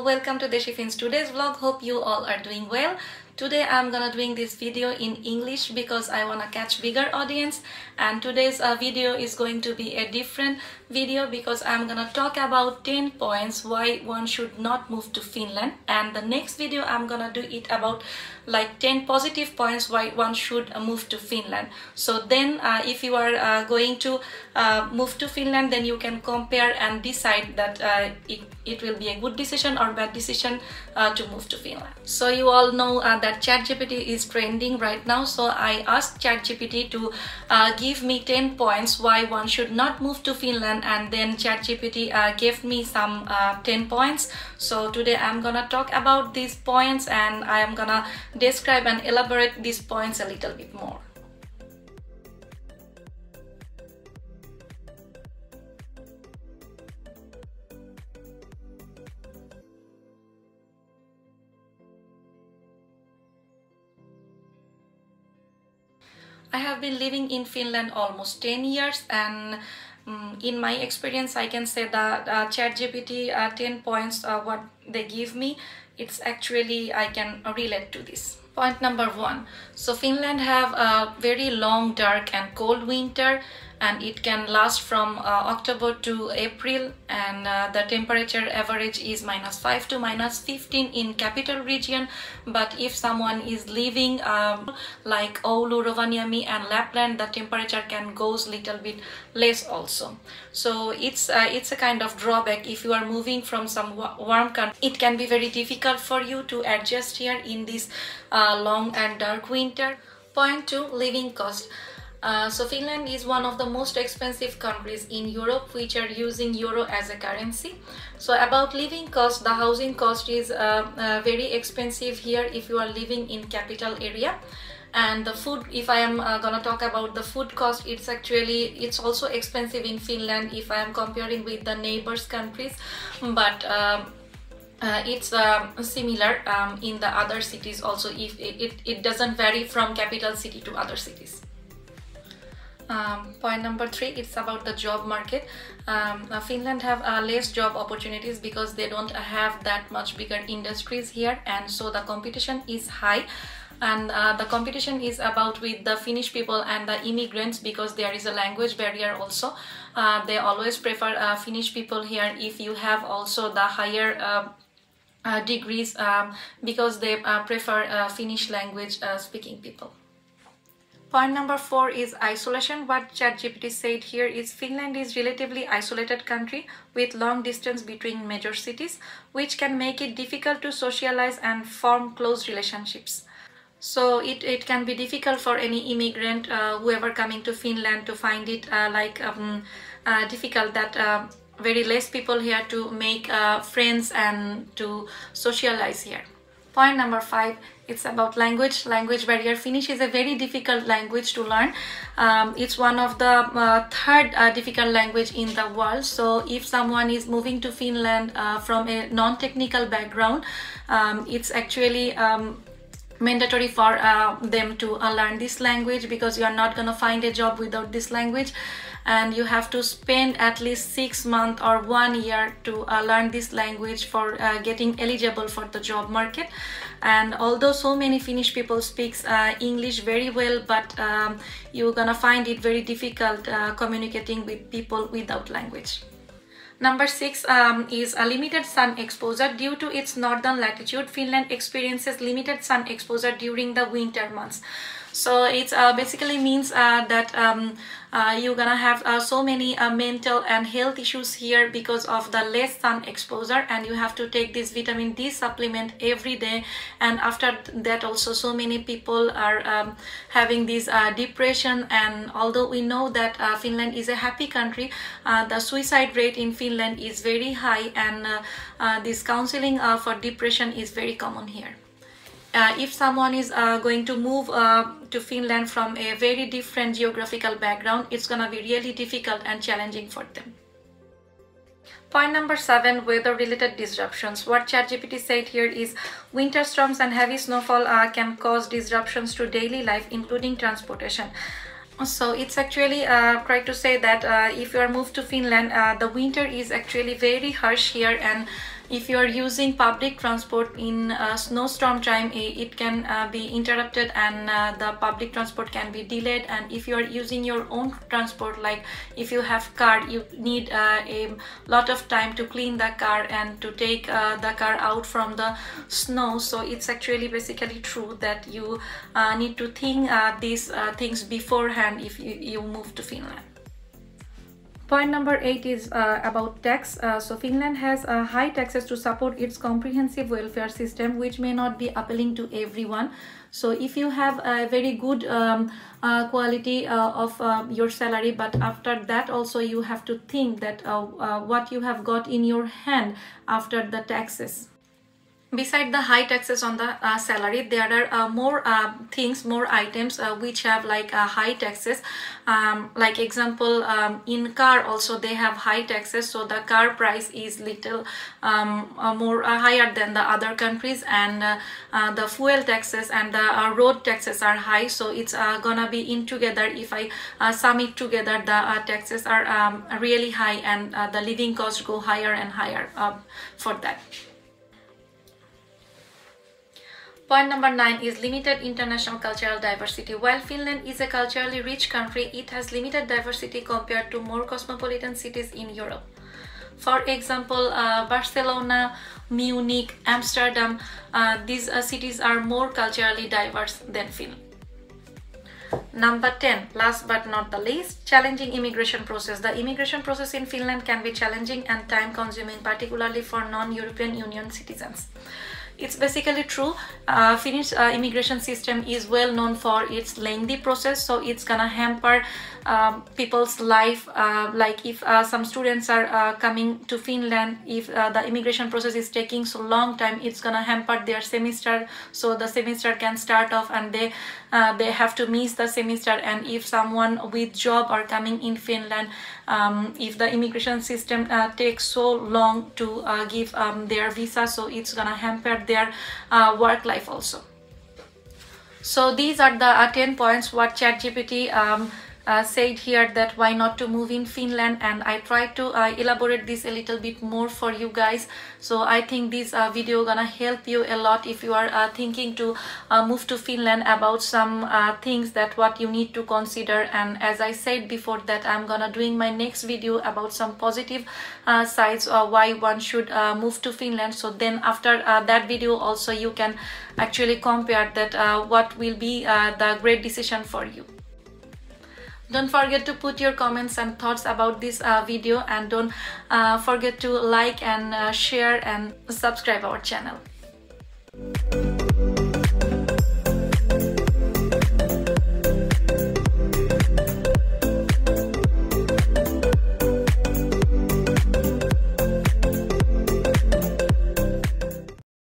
Hello, welcome to Deshifin's today's vlog. Hope you all are doing well. Today I'm gonna doing this video in English because I wanna catch bigger audience, and today's video is going to be a different video because I'm gonna talk about 10 points why one should not move to Finland, and the next video I'm gonna do it about like 10 positive points why one should move to Finland. So then if you are going to move to Finland, then you can compare and decide that it will be a good decision or bad decision to move to Finland. So you all know that Chatgpt is trending right now, so I asked Chatgpt to give me 10 points why one should not move to Finland, and then Chatgpt gave me some 10 points. So today I'm gonna talk about these points and I am gonna describe and elaborate these points a little bit more. I have been living in Finland almost 10 years, and in my experience I can say that Chatgpt 10 points what they give me, it's actually I can relate to this. Point number 1. So Finland have a very long, dark and cold winter, and it can last from October to April, and the temperature average is -5 to -15 in capital region. But if someone is living like Oulu, Rovaniemi and Lapland, the temperature can goes little bit less also. So it's a kind of drawback if you are moving from some warm country. It can be very difficult for you to adjust here in this long and dark winter. Point 2, living cost. So Finland is one of the most expensive countries in Europe which are using euro as a currency. So about living cost, the housing cost is very expensive here if you are living in capital area. And the food, if I am gonna talk about the food cost, it's also expensive in Finland if I am comparing with the neighbors countries, but it's similar in the other cities also. If it doesn't vary from capital city to other cities. Point number 3, it's about the job market. Finland have less job opportunities because they don't have that much bigger industries here, and so the competition is high. And the competition is about with the Finnish people and the immigrants because there is a language barrier also. They always prefer Finnish people here if you have also the higher degrees because they prefer Finnish language speaking people. Point number 4 is isolation. What Chatgpt said here is Finland is relatively isolated country with long distance between major cities, which can make it difficult to socialize and form close relationships. So it can be difficult for any immigrant, whoever coming to Finland, to find it difficult that very less people here to make friends and to socialize here. Point number 5, it's about language barrier. Finnish is a very difficult language to learn. It's one of the third difficult language in the world. So if someone is moving to Finland from a non-technical background, it's actually mandatory for them to learn this language because you are not gonna find a job without this language, and you have to spend at least 6 months or 1 year to learn this language for getting eligible for the job market. And although so many Finnish people speaks English very well, but you're gonna find it very difficult communicating with people without language. Number 6 is a limited sun exposure. Due to its northern latitude, Finland experiences limited sun exposure during the winter months. So it basically means that you're gonna have so many mental and health issues here because of the less sun exposure, and you have to take this vitamin D supplement every day. And after that also so many people are having this depression, and although we know that Finland is a happy country, the suicide rate in Finland is very high, and this counseling for depression is very common here. If someone is going to move to Finland from a very different geographical background, it's gonna be really difficult and challenging for them. Point number 7, weather-related disruptions. What Chatgpt said here is winter storms and heavy snowfall can cause disruptions to daily life, including transportation. So it's actually try to say that if you are moved to Finland, the winter is actually very harsh here, and if you are using public transport in snowstorm time, it can be interrupted and the public transport can be delayed. And if you are using your own transport, like if you have car, you need a lot of time to clean the car and to take the car out from the snow. So it's actually basically true that you need to think these things beforehand if you move to Finland. Point number 8 is about tax. So Finland has high taxes to support its comprehensive welfare system, which may not be appealing to everyone. So if you have a very good quality of your salary, but after that also you have to think that what you have got in your hand after the taxes. Beside the high taxes on the salary, there are more things, more items which have like high taxes. Like example, in car also they have high taxes, so the car price is little more higher than the other countries, and the fuel taxes and the road taxes are high. So it's gonna be in together. If I sum it together, the taxes are really high, and the living costs go higher and higher for that. Point number 9 is limited international cultural diversity. While Finland is a culturally rich country, it has limited diversity compared to more cosmopolitan cities in Europe. For example, Barcelona, Munich, Amsterdam, these cities are more culturally diverse than Finland. Number 10, last but not the least, challenging immigration process. The immigration process in Finland can be challenging and time-consuming, particularly for non-European Union citizens. It's basically true. Finnish immigration system is well known for its lengthy process, so it's gonna hamper people's life. Like if some students are coming to Finland, if the immigration process is taking so long time, it's gonna hamper their semester, so the semester can start off and they have to miss the semester. And if someone with job are coming in Finland, if the immigration system takes so long to give their visa, so it's gonna hamper their work life also. So these are the 10 points what Chatgpt said here, that why not to move in Finland, and I tried to elaborate this a little bit more for you guys. So I think this video gonna help you a lot if you are thinking to move to Finland, about some things that what you need to consider. And as I said before, that I'm gonna doing my next video about some positive sides why one should move to Finland. So then after that video also you can actually compare that what will be the great decision for you. Don't forget to put your comments and thoughts about this video, and don't forget to like and share and subscribe our channel.